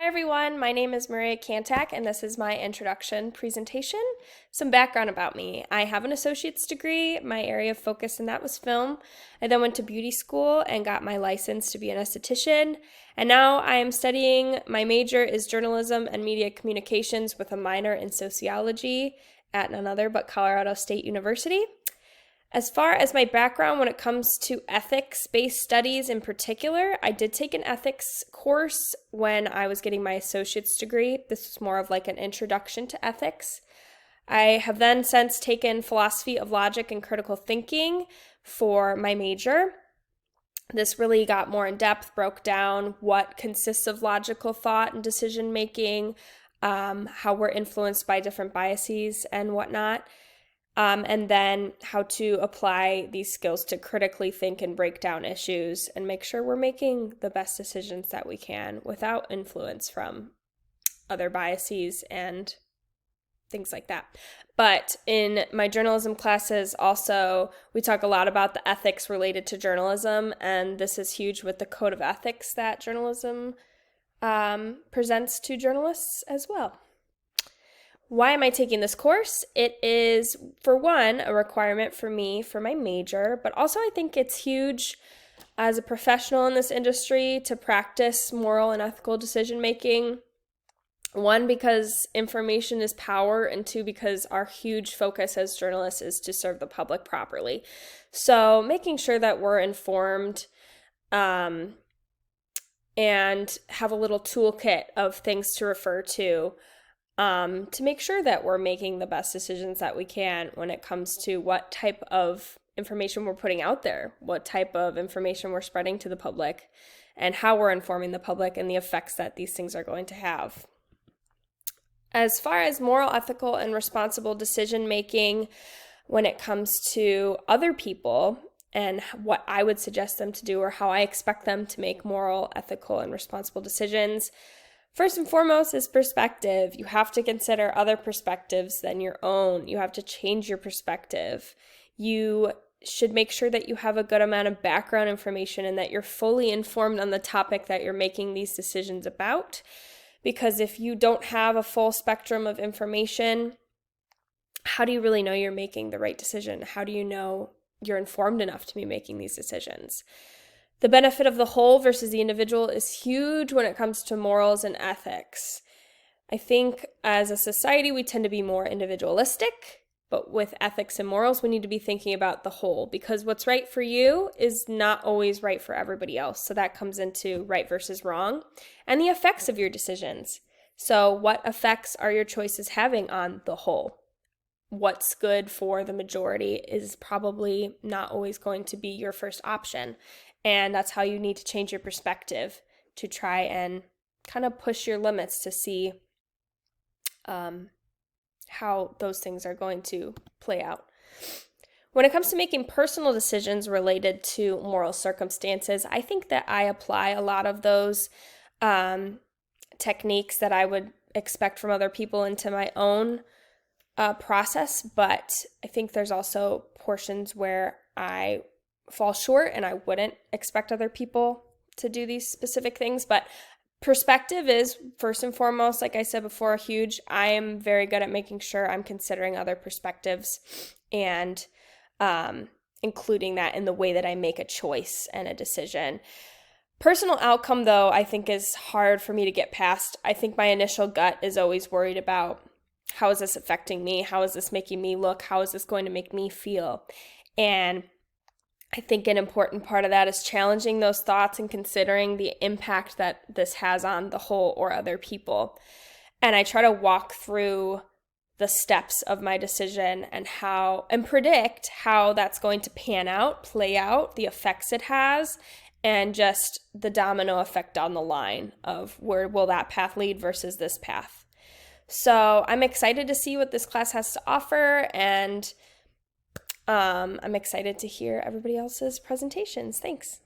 Hi everyone, my name is Maria Kantak and this is my introduction presentation. Some background about me. I have an associate's degree. My area of focus in that was film. I then went to beauty school and got my license to be an esthetician. And now I am studying, my major is journalism and media communications with a minor in sociology at none other but Colorado State University. As far as my background when it comes to ethics-based studies in particular, I did take an ethics course when I was getting my associate's degree. This was more of like an introduction to ethics. I have then since taken philosophy of logic and critical thinking for my major. This really got more in depth, broke down what consists of logical thought and decision making, how we're influenced by different biases and whatnot. And then how to apply these skills to critically think and break down issues and make sure we're making the best decisions that we can without influence from other biases and things like that. But in my journalism classes also, we talk a lot about the ethics related to journalism, and this is huge with the code of ethics that journalism presents to journalists as well. Why am I taking this course? It is, for one, a requirement for me for my major, but also I think it's huge as a professional in this industry to practice moral and ethical decision making. One, because information is power, and two, because our huge focus as journalists is to serve the public properly. So making sure that we're informed and have a little toolkit of things to refer to make sure that we're making the best decisions that we can when it comes to what type of information we're putting out there, what type of information we're spreading to the public, and how we're informing the public and the effects that these things are going to have. As far as moral, ethical, and responsible decision making when it comes to other people and what I would suggest them to do or how I expect them to make moral, ethical, and responsible decisions, first and foremost is perspective. You have to consider other perspectives than your own. You have to change your perspective. You should make sure that you have a good amount of background information and that you're fully informed on the topic that you're making these decisions about. Because if you don't have a full spectrum of information, how do you really know you're making the right decision? How do you know you're informed enough to be making these decisions? The benefit of the whole versus the individual is huge when it comes to morals and ethics. I think as a society, we tend to be more individualistic, but with ethics and morals, we need to be thinking about the whole because what's right for you is not always right for everybody else. So that comes into right versus wrong and the effects of your decisions. So what effects are your choices having on the whole? What's good for the majority is probably not always going to be your first option. And that's how you need to change your perspective to try and kind of push your limits to see how those things are going to play out. When it comes to making personal decisions related to moral circumstances, I think that I apply a lot of those techniques that I would expect from other people into my own process, but I think there's also portions where I fall short and I wouldn't expect other people to do these specific things. But perspective is first and foremost, like I said before, huge. I am very good at making sure I'm considering other perspectives and including that in the way that I make a choice and a decision. Personal outcome, though, I think is hard for me to get past. I think my initial gut is always worried about how is this affecting me? How is this making me look? How is this going to make me feel? And I think an important part of that is challenging those thoughts and considering the impact that this has on the whole or other people. And I try to walk through the steps of my decision and predict how that's going to pan out, play out, the effects it has, and just the domino effect down the line of where will that path lead versus this path. So I'm excited to see what this class has to offer, and I'm excited to hear everybody else's presentations. Thanks.